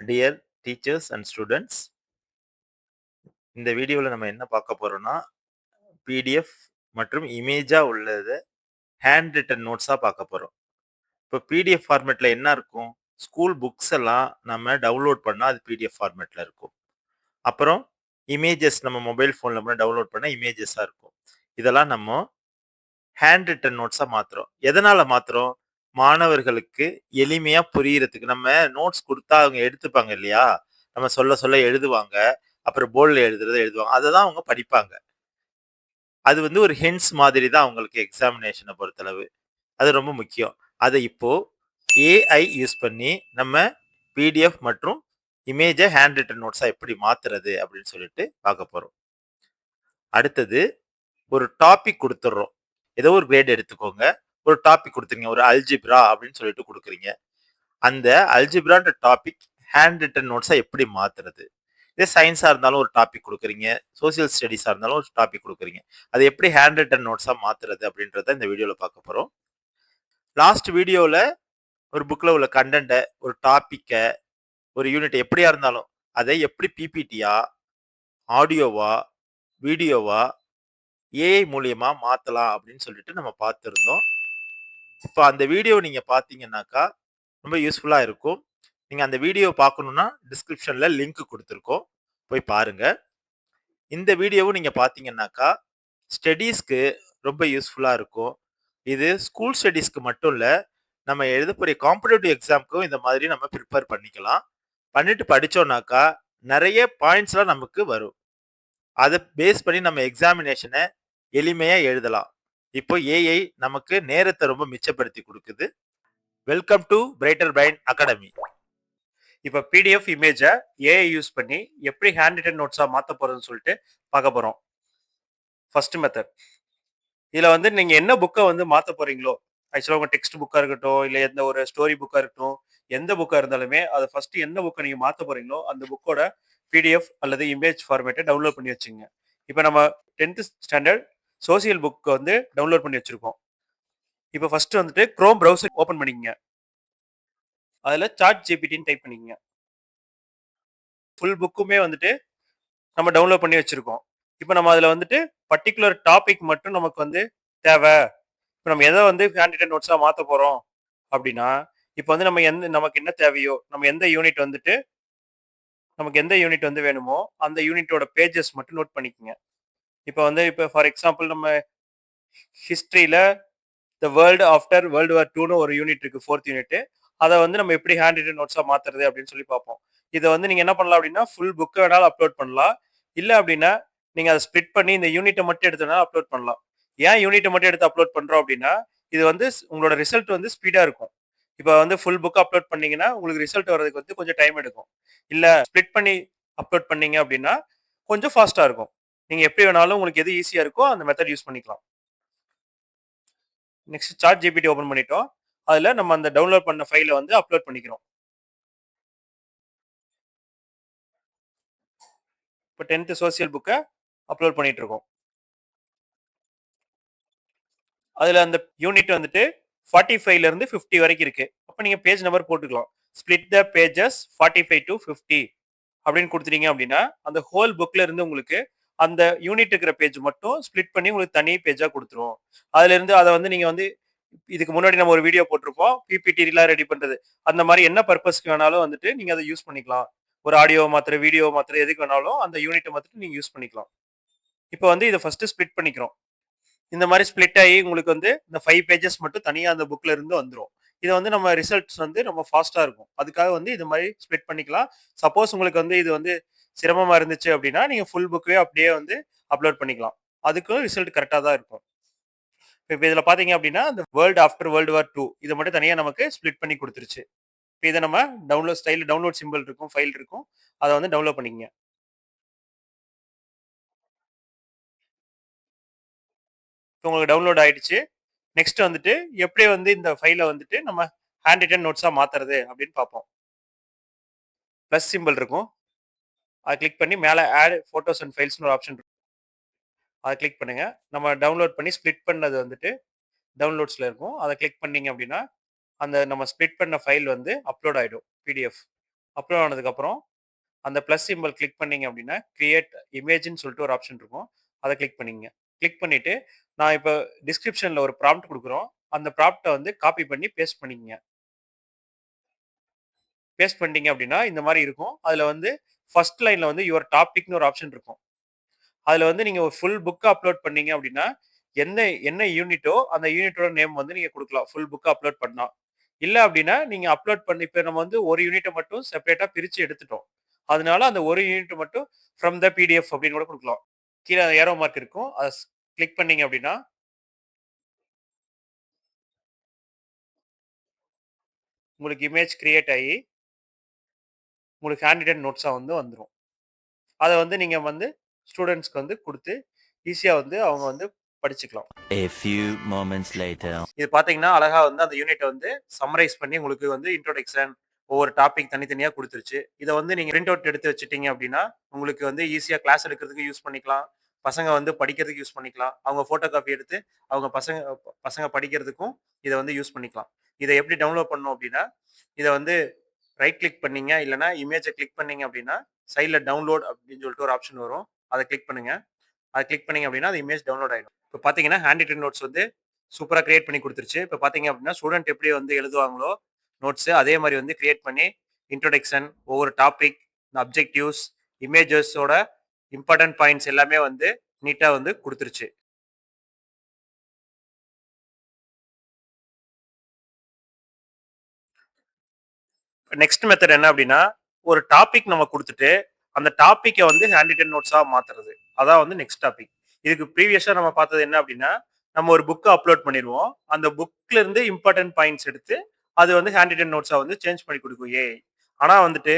Dear teachers and students, இந்த வீடியோவில் நம்ம என்ன பார்க்க போறோம்னா பிடிஎஃப் மற்றும் இமேஜா உள்ளது ஹேண்ட் ரிட்டன் நோட்ஸாக பார்க்க போறோம். இப்போ பிடிஎஃப் ஃபார்மேட்ல என்ன இருக்கும்? ஸ்கூல் புக்ஸ் எல்லாம் நம்ம டவுன்லோட் பண்ணால் அது பிடிஎஃப் ஃபார்மேட்ல இருக்கும். அப்புறம் இமேஜஸ் நம்ம மொபைல் ஃபோனில் கூட டவுன்லோட் பண்ணால் இமேஜஸாக இருக்கும். இதெல்லாம் நம்ம ஹேண்ட் ரிட்டன் நோட்ஸாக மாற்றுறோம். எதனால் மாற்றுறோம்? மாணவர்களுக்கு எளிமையாக புரியறதுக்கு. நம்ம நோட்ஸ் கொடுத்தா அவங்க எடுத்துப்பாங்க இல்லையா? நம்ம சொல்ல சொல்ல எழுதுவாங்க. அப்புறம் போர்டில் எழுதுறத எழுதுவாங்க. அதை தான் அவங்க படிப்பாங்க. அது வந்து ஒரு ஹிண்ட்ஸ் மாதிரி தான் அவங்களுக்கு எக்ஸாமினேஷனை பொறுத்தளவு. அது ரொம்ப முக்கியம். அதை இப்போ ஏஐ யூஸ் பண்ணி நம்ம பிடிஎஃப் மற்றும் இமேஜை ஹேண்ட் ரிட்டன் நோட்ஸா எப்படி மாத்துறது அப்படின்னு சொல்லிட்டு பார்க்க போறோம். அடுத்தது ஒரு டாபிக் கொடுத்துட்றோம். ஏதோ ஒரு கிரேட் எடுத்துக்கோங்க. ஒரு டாபிக் கொடுத்துருங்க. ஒரு அல்ஜிப்ரா அப்படின்னு சொல்லிட்டு கொடுக்குறீங்க. அந்த அல்ஜிப்ரான்ற டாபிக் ஹேண்ட் ரிட்டன் நோட்ஸா எப்படி மாத்துறது? இதே சயின்ஸா இருந்தாலும் ஒரு டாபிக் கொடுக்குறீங்க. சோசியல் ஸ்டடீஸா இருந்தாலும் ஒரு டாபிக் கொடுக்குறீங்க. அது எப்படி ஹேண்ட் ரிட்டன் நோட்ஸா மாத்துறது அப்படின்றத இந்த வீடியோல பார்க்க போறோம். லாஸ்ட் வீடியோல ஒரு புக்ல உள்ள கண்டென்ட்ட, ஒரு டாபிக்க, ஒரு யூனிட் எப்படியா இருந்தாலும் அதை எப்படி பிபிடியா, ஆடியோவா, வீடியோவா, ஏஐ மூலியமா மாத்தலாம் அப்படின்னு சொல்லிட்டு நம்ம பார்த்திருந்தோம். இப்போ அந்த வீடியோ நீங்க பார்த்தீங்கன்னாக்கா ரொம்ப யூஸ்ஃபுல்லா இருக்கும். நீங்க அந்த வீடியோ பார்க்கணும்னா டிஸ்கிரிப்ஷன்ல லிங்க் கொடுத்துருக்கோம். போய் பாருங்க. இந்த வீடியோவும் நீங்க பார்த்தீங்கன்னாக்கா ஸ்டடீஸ்க்கு ரொம்ப யூஸ்ஃபுல்லா இருக்கும். இது ஸ்கூல் ஸ்டடீஸ்க்கு மட்டும் இல்ல, நம்ம எழுதக்கூடிய காம்படிட்டிவ் எக்ஸாம்க்கும் இந்த மாதிரி நம்ம ப்ரிப்பேர் பண்ணிக்கலாம். பண்ணிட்டு படிச்சோம்னாக்கா நிறைய பாயிண்ட்ஸ்லாம் நமக்கு வரும். அதை பேஸ் பண்ணி நம்ம எக்ஸாமினேஷனை எளிமையா எழுதலாம். இப்போ ஏஐ நமக்கு நேரத்தை ரொம்ப மிச்சப்படுத்தி கொடுக்குது. Welcome to Brighter Brain Academy. இப்போ பிடிஎஃப் இமேஜை ஏஐ யூஸ் பண்ணி எப்படி ஹேண்ட் ரிட்டன் நோட்ஸாக மாற்ற போகிறதுன்னு சொல்லிட்டு பார்க்க போகிறோம். ஃபர்ஸ்ட் மெத்தட், இதில் வந்து நீங்கள் என்ன புக்கை வந்து மாற்ற போகிறீங்களோ, ஆக்சுவலாக உங்கள் டெக்ஸ்ட் புக்காக இருக்கட்டும், இல்லை எந்த ஒரு ஸ்டோரி புக்காக இருக்கட்டும், எந்த புக்காக இருந்தாலுமே அதை ஃபஸ்ட்டு எந்த புக்கை நீங்கள் மாற்ற போகிறீங்களோ அந்த புக்கோட பிடிஎஃப் அல்லது இமேஜ் ஃபார்மேட்டை டவுன்லோட் பண்ணி வச்சுங்க. இப்போ நம்ம 10th ஸ்டாண்டர்ட் சோசியல் புக்கை வந்து டவுன்லோட் பண்ணி வச்சுருக்கோம். இப்போ ஃபஸ்ட்டு வந்துட்டு க்ரோம் ப்ரௌசர் ஓப்பன் பண்ணிக்கங்க. அதில் சாட் ஜிபிடின்னு டைப் பண்ணிக்கங்க. ஃபுல் புக்குமே வந்துட்டு நம்ம டவுன்லோட் பண்ணி வச்சிருக்கோம். இப்போ நம்ம அதில் வந்துட்டு பர்டிகுலர் டாபிக் மட்டும் நமக்கு வந்து தேவை. இப்போ நம்ம எதை வந்து ஹேண்ட் ரிட்டன் நோட்ஸாக மாற்ற போகிறோம் அப்படின்னா, இப்போ வந்து நமக்கு என்ன தேவையோ, நமக்கு எந்த யூனிட் வந்து வேணுமோ அந்த யூனிட்டோட பேஜஸ் மட்டும் நோட் பண்ணிக்கோங்க. இப்போ ஃபார் எக்ஸாம்பிள் நம்ம ஹிஸ்ட்ரியில் the world after world war 2ன்னு ஒரு யூனிட் இருக்குது, 4th யூனிட். அதை வந்து நம்ம எப்படி ஹேண்ட் ரிட்டன் நோட்ஸாக மாற்றுறது அப்படின்னு சொல்லி பார்ப்போம். இதை வந்து நீங்கள் என்ன பண்ணலாம் அப்படின்னா, ஃபுல் புக்கை வேணாலும் அப்லோட் பண்ணலாம். இல்லை அப்படின்னா நீங்கள் அதை ஸ்ப்ளிட் பண்ணி இந்த யூனிட்டை மட்டும் எடுத்தனால அப்லோட் பண்ணலாம். ஏன் யூனிட்டை மட்டும் எடுத்து அப்லோட் பண்ணுறோம் அப்படின்னா, இது வந்து உங்களோட ரிசல்ட் வந்து ஸ்பீடாக இருக்கும். இப்போ வந்து ஃபுல் புக் அப்லோட் பண்ணீங்கன்னா உங்களுக்கு ரிசல்ட் வர்றதுக்கு வந்து கொஞ்சம் டைம் எடுக்கும். இல்லை ஸ்ப்ளிட் பண்ணி அப்லோட் பண்ணீங்க அப்படின்னா கொஞ்சம் ஃபாஸ்ட்டாக இருக்கும். நீங்கள் எப்படி வேணாலும் உங்களுக்கு எது ஈஸியாக இருக்கோ அந்த மெத்தட் யூஸ் பண்ணிக்கலாம். நெக்ஸ்ட் சாட் ஜிபிடி ஓப்பன் பண்ணிட்டோம். அதில் நம்ம அந்த டவுன்லோட் பண்ண ஃபைலை வந்து அப்லோட் பண்ணிக்கிறோம். இப்போ 10th சோசியல் புக்கை அப்லோட் பண்ணிட்டு இருக்கோம். அதில் அந்த யூனிட் வந்துட்டு 45லேருந்து 50 வரைக்கும் இருக்கு. அப்போ நீங்கள் பேஜ் நம்பர் போட்டுக்கலாம். ஸ்பிளிட் த பேஜஸ் 45 to 50 அப்படின்னு கொடுத்துட்டீங்க அப்படின்னா அந்த ஹோல் புக்ல இருந்து உங்களுக்கு அந்த யூனிட் இருக்கிற பேஜ் மட்டும் ஸ்பிளிட் பண்ணி உங்களுக்கு தனி பேஜா கொடுத்துரும். அதுல இருந்து அதை வந்து நீங்க வந்து இதுக்கு முன்னாடி நம்ம ஒரு வீடியோ போட்டிருப்போம், பிபிடிலாம் ரெடி பண்றது. அந்த மாதிரி என்ன பர்பஸ்க்கு வேணாலும் வந்துட்டு நீங்க அதை யூஸ் பண்ணிக்கலாம். ஒரு ஆடியோ மாத்திர, வீடியோ மாத்திர, எதுக்கு வேணாலும் அந்த யூனிட்டை மாத்திரம் நீங்க யூஸ் பண்ணிக்கலாம். இப்போ வந்து இதை ஃபர்ஸ்ட் ஸ்பிளிட் பண்ணிக்கிறோம். இந்த மாதிரி ஸ்பிளிட் ஆகி உங்களுக்கு வந்து இந்த 5 பேஜஸ் மட்டும் தனியாக அந்த புக்ல இருந்து வந்துடும். இதை வந்து நம்ம ரிசல்ட்ஸ் வந்து ரொம்ப ஃபாஸ்ட்டாக இருக்கும். அதுக்காக வந்து இது மாதிரி ஸ்பிளிட் பண்ணிக்கலாம். சப்போஸ் உங்களுக்கு வந்து இது வந்து சிரமமாக இருந்துச்சு அப்படின்னா நீங்கள் ஃபுல் புக்கே அப்படியே வந்து அப்லோட் பண்ணிக்கலாம். அதுக்கும் ரிசல்ட் கரெக்டாக தான் இருக்கும். இப்போ இதில் பார்த்தீங்க அப்படின்னா இந்த வேர்ல்டு ஆஃப்டர் வேர்ல்டு வார் 2 இதை மட்டும் தனியாக நமக்கு ஸ்பிளிட் பண்ணி கொடுத்துருச்சு. இப்போ இதை நம்ம டவுன்லோட் சிம்பிள் இருக்கும், ஃபைல் இருக்கும், அதை வந்து டவுன்லோட் பண்ணிக்கங்க. இப்போ உங்களுக்கு டவுன்லோட் ஆயிடுச்சு. நெக்ஸ்ட் வந்துட்டு எப்படி வந்து இந்த ஃபைலை வந்துட்டு நம்ம ஹேண்ட் ரிட்டன் நோட்ஸாக மாற்றுறது அப்படின்னு பார்ப்போம். ப்ளஸ் சிம்பிள் இருக்கும், அதை கிளிக் பண்ணி மேலே ஆட் ஃபோட்டோஸ் அண்ட் ஃபைல்ஸ்னு ஒரு ஆப்ஷன் இருக்கும், அதை கிளிக் பண்ணுங்க. நம்ம டவுன்லோட் பண்ணி ஸ்ப்ளிட் பண்ணது வந்துட்டு டவுன்லோட்ஸில் இருக்கும், அதை கிளிக் பண்ணீங்க அப்படின்னா அந்த நம்ம ஸ்ப்ளிட் பண்ண ஃபைல் வந்து அப்லோட் ஆகிடும், பிடிஎஃப். அப்லோட் ஆனதுக்கப்புறம் அந்த ப்ளஸ் சிம்பல் கிளிக் பண்ணீங்க அப்படின்னா, கிரியேட் இமேஜ்ன்னு சொல்லிட்டு ஒரு ஆப்ஷன் இருக்கும். அத கிளிக் பண்ணிக்கங்க. கிளிக் பண்ணிட்டு, நான் இப்ப டிஸ்கிரிப்ஷன்ல ஒரு ப்ராம்ப்ட் குடுக்குறோம். அந்த ப்ராம்ப்ட்ட வந்து காப்பி பண்ணி பேஸ்ட் பண்ணிக்கங்க. பேஸ்ட் பண்ணிட்டீங்க அப்படின்னா, இந்த மாரி இருக்கும். அதுல வந்து ஃபர்ஸ்ட் லைன்ல வந்து யுவர் டாபிக்ன்னு ஒரு ஆப்ஷன் இருக்கும். அதுல வந்து நீங்க ஒரு ஃபுல் புக் அப்லோட் பண்ணீங்க அப்படின்னா, என்ன என்ன யூனிட்டோ அந்த யூனிட்டோட நேம் வந்து நீங்க குடுக்கலாம். ஃபுல் புக் அப்லோட் பண்ணா. இல்ல அப்படின்னா, நீங்க அப்லோட் பண்ணி இப்ப நம்ம வந்து ஒரு யூனிட்ட மட்டும் செப்பரேட்டா பிரிச்சு எடுத்துட்டோம். அதனால அந்த ஒரு யூனிட் மட்டும் ஃப்ரம் த பிடிஎஃப் அப்படின்னு கூட குடுக்கலாம். கீழ ஏரோ மார்க் இருக்கும். அத கிளிக் பண்ணீங்க அப்படின்னா, உங்களுக்கு இமேஜ் கிரியேட் ஆயி, உங்களுக்கு ஹேண்ட் ரிட்டன் நோட்ஸா வந்து வந்துரும். அத வந்து நீங்க வந்து ஸ்டூடண்ட்ஸ்க்கு வந்து குடுத்து, ஈஸியா வந்து அவங்க வந்து படிச்சுக்கலாம். A few moments later. இது பார்த்தீங்கன்னா, அழகா வந்து அந்த யூனிட்ட வந்து சம்மரைஸ் பண்ணி உங்களுக்கு வந்து இன்ட்ரோடக்ஷன், ஒவ்வொரு டாபிக் தனித்தனியா குடுத்துருச்சு. இத வந்து நீங்க பிரிண்ட் அவுட் எடுத்து வச்சுட்டீங்க அப்டின்னா, உங்களுக்கு வந்து ஈஸியா கிளாஸ் எடுக்கிறதுக்கு யூஸ் பண்ணிக்கலாம். பசங்க வந்து படிக்கிறதுக்கு யூஸ் பண்ணிக்கலாம். அவங்க ஃபோட்டோ காப்பி எடுத்து அவங்க பசங்க பசங்க படிக்கிறதுக்கும் இத வந்து யூஸ் பண்ணிக்கலாம். இத எப்படி டவுன்லோட் பண்ணணும் அப்டின்னா, இத வந்து ரைட் கிளிக் பண்ணீங்க, இல்லன்னா இமேஜ கிளிக் பண்ணீங்க அப்டின்னா, சைட்ல டவுன்லோட் அப்டின்னு சொல்லிட்டு ஒரு ஆப்ஷன் வரும். அத கிளிக் பண்ணுங்க. அத கிளிக் பண்ணீங்க அப்டின்னா, அது இமேஜ் டவுன்லோட் ஆயிடும். இப்ப பார்த்தீங்கன்னா, ஹேண்ட் ரிட்டன் நோட்ஸ் வந்து சூப்பரா கிரியேட் பண்ணி குடுத்துருச்சு. இப்ப பார்த்தீங்க அப்டின்னா, ஸ்டூடண்ட் எப்படி வந்து எழுதுவாங்களோ நோட்ஸ் அதே மாரி வந்து கிரியேட் பண்ணி இன்ட்ரோடக்ஷன், ஒவ்வொரு டாபிக், இந்த அப்ஜெக்டிவ்ஸ், இமேஜஸோட இம்பார்ட்டன்ட் பாயிண்ட்ஸ் எல்லாமே வந்து நீட்டா வந்து குடுத்துருச்சு. நெக்ஸ்ட் மெத்தட் என்ன அப்டின்னா, ஒரு டாபிக் நம்ம குடுத்துட்டு, அந்த டாபிக்க வந்து ஹேண்ட் ரிட்டன் நோட்ஸா மாத்துறது. அதான் வந்து நெக்ஸ்ட் டாபிக். இதுக்கு ப்ரீவியஸா நம்ம பார்த்தது என்ன அப்டின்னா, நம்ம ஒரு புக்க அப்லோட் பண்ணிருவோம். அந்த புக்ல இருந்து இம்பார்ட்டன்ட் பாயிண்ட்ஸ் எடுத்து, அது வந்து ஹேண்ட் ரிட்டன் நோட்ஸா வந்து சேஞ்ச் பண்ணி குடுக்கும் ஏஐ. ஆனா வந்துட்டு,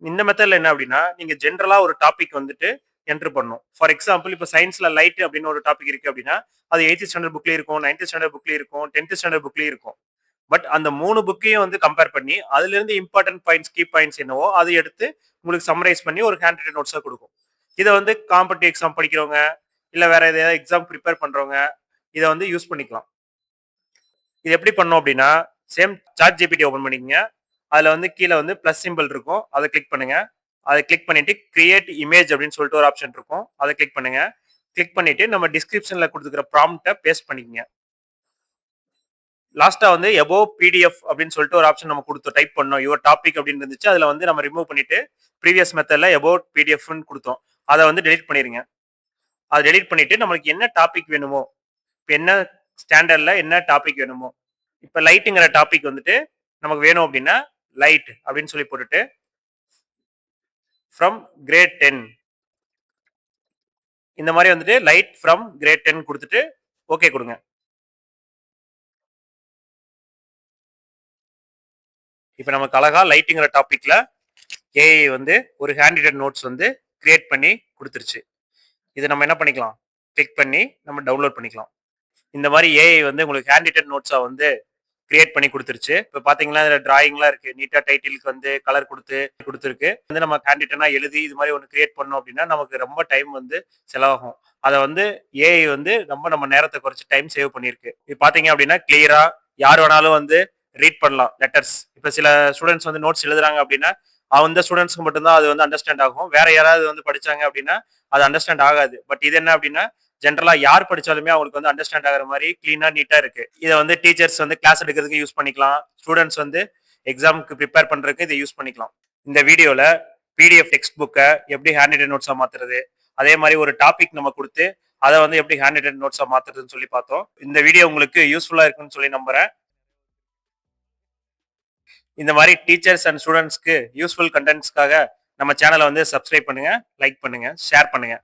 இந்த மெத்தட்ல என்ன அப்டின்னா, நீங்க ஜெனரலா ஒரு டாபிக் வந்துட்டு என்டர் பண்ணணும். ஃபார் எக்ஸாம்பிள் இப்ப சயன்ஸ்ல லைட் அப்டின்னு ஒரு டாபிக் இருக்கு அப்டின்னா, அது 8த் ஸ்டாண்டர்ட் புக்லயும் இருக்கும், 9த் ஸ்டாண்டர்ட் புக்லயும் இருக்கும், 10த் ஸ்டாண்டர்ட் புக்லயும் இருக்கும். பட் அந்த 3 புக்கையும் வந்து கம்பேர் பண்ணி, அதிலிருந்து இம்பார்ட்டன்ட் பாயிண்ட்ஸ், கீ பாயிண்ட்ஸ் என்னவோ, அத எடுத்து உங்களுக்கு சம்மரைஸ் பண்ணி ஒரு ஹேண்ட் ரிட்டன் நோட்ஸா குடுக்கும். இத வந்து காம்படிட்டிவ் எக்ஸாம் படிக்கிறவங்க, இல்ல வேற எதையாவது எக்ஸாம் பிரிப்பேர் பண்றவங்க, இத வந்து யூஸ் பண்ணிக்கலாம். இது எப்படி பண்ணணும் அப்படின்னா, சேம் சாட் ஜிபிடி ஓப்பன் பண்ணிக்கங்க. அதுல வந்து கீழ வந்து பிளஸ் சிம்பல் இருக்கும். அத கிளிக் பண்ணுங்க. அத கிளிக் பண்ணிட்டு கிரியேட் இமேஜ் அப்படின்னு சொல்லிட்டு ஒரு ஆப்ஷன் இருக்கும். அத கிளிக் பண்ணுங்க. கிளிக் பண்ணிட்டு நம்ம டிஸ்கிரிப்ஷன்ல குடுத்துருக்கிற ப்ராம்ப்ட்ட பேஸ்ட் பண்ணிக்கங்க. லாஸ்ட்டா வந்து எபோவ் பிடிஎஃப் அப்படின்னு சொல்லிட்டு ஒரு ஆப்ஷன் நம்ம குடுத்தோம். டைப் பண்ணோம். யுவர் டாபிக் அப்படின்னு இருந்துச்சு. அதுல வந்து நம்ம ரிமூவ் பண்ணிட்டு ப்ரீவியஸ் மெத்தட்ல எபோவ் பிடிஎஃப்ன்னு குடுத்தோம். அத வந்து டெலீட் பண்ணிருங்க. அத டெலீட் பண்ணிட்டு நம்மளுக்கு என்ன டாபிக் வேணுமோ, இப்ப என்ன ஸ்டாண்டர்ட்ல என்ன டாபிக் வேணுமோ, இப்ப லைட்ங்கிற டாபிக் வந்துட்டு நமக்கு வேணும் அப்படின்னா, லைட் அப்படின்னு சொல்லி போட்டுட்டு, ஃப்ரம் கிரேட் 10 இந்த மாரி வந்துட்டு லைட் ஃப்ரம் கிரேட் 10 குடுத்துட்டு, ஓகே குடுங்க. இப்ப நமக்கு அழகா லைட்ங்கிற டாபிக்ல ஏஐ வந்து ஒரு ஹேண்ட் ரிட்டன் நோட்ஸ் வந்து கிரியேட் பண்ணி குடுத்துருச்சு. இத நம்ம என்ன பண்ணிக்கலாம்? கிளிக் பண்ணி நம்ம டவுன்லோட் பண்ணிக்கலாம். இந்த மாரி ஏஐ வந்து உங்களுக்கு ஹேண்ட் ரிட்டன் நோட்ஸா வந்து கிரியேட் பண்ணி குடுத்துருச்சு. இப்ப பார்த்தீங்கன்னா, இதுல டிராயிங்லாம் இருக்கு. நீட்டா டைட்டிலுக்கு வந்து கலர் குடுத்து குடுத்துருக்கு. வந்து நம்ம ஹேண்ட் ரிட்டனா எழுதி இது மாரி ஒண்ணு கிரியேட் பண்ணோம் அப்டின்னா, நமக்கு ரொம்ப டைம் வந்து செலவாகும். அத வந்து ஏஐ வந்து ரொம்ப நம்ம நேரத்த குறைச்சு டைம் சேவ் பண்ணியிருக்கு. இது பார்த்தீங்க அப்டின்னா, கிளியரா யார் வேணாலும் வந்து ரீட் பண்ணலாம் லெட்டர்ஸ். இப்ப சில ஸ்டூடண்ட்ஸ் வந்து நோட்ஸ் எழுதுறாங்க அப்டின்னா, அந்த ஸ்டூடண்ட்ஸ்க்கு மட்டும் தான் அது வந்து அண்டர்ஸ்டாண்ட் ஆகும். வேற யாராவது வந்து படிச்சாங்க அப்டின்னா, அது அண்டர்ஸ்டாண்ட் ஆகாது. பட் இது என்ன அப்டின்னா, ஜென்ரலா யார் படிச்சாலுமே அவங்களுக்கு வந்து அண்டர்ஸ்டாண்ட் ஆகுற மாதிரி கிளீனா நீட்டா இருக்கு. இதை வந்து டீச்சர்ஸ் வந்து கிளாஸ் எடுக்கிறதுக்கு யூஸ் பண்ணிக்கலாம். ஸ்டூடெண்ட்ஸ் வந்து எக்ஸாமுக்கு ப்ரிப்பேர் பண்றதுக்கு இதை யூஸ் பண்ணிக்கலாம். இந்த வீடியோல பிடிஎஃப் டெக்ஸ்ட் புக்கை எப்படி ஹேண்ட் ரிட்டன் நோட்ஸா மாத்துறது, அதே மாதிரி ஒரு டாபிக் நம்ம கொடுத்து அதை வந்து எப்படி ஹேண்ட் ரிட்டன் நோட்ஸா மாத்துறதுன்னு சொல்லி பார்த்தோம். இந்த வீடியோ உங்களுக்கு யூஸ்ஃபுல்லா இருக்குன்னு சொல்லி நம்புறேன். இந்த மாதிரி டீச்சர்ஸ் அண்ட் ஸ்டூடெண்ட்ஸ்க்கு யூஸ்ஃபுல் கண்டென்ட்ஸ்க்காக நம்ம சேனலை வந்து சப்ஸ்கிரைப் பண்ணுங்க, லைக் பண்ணுங்க, ஷேர் பண்ணுங்க.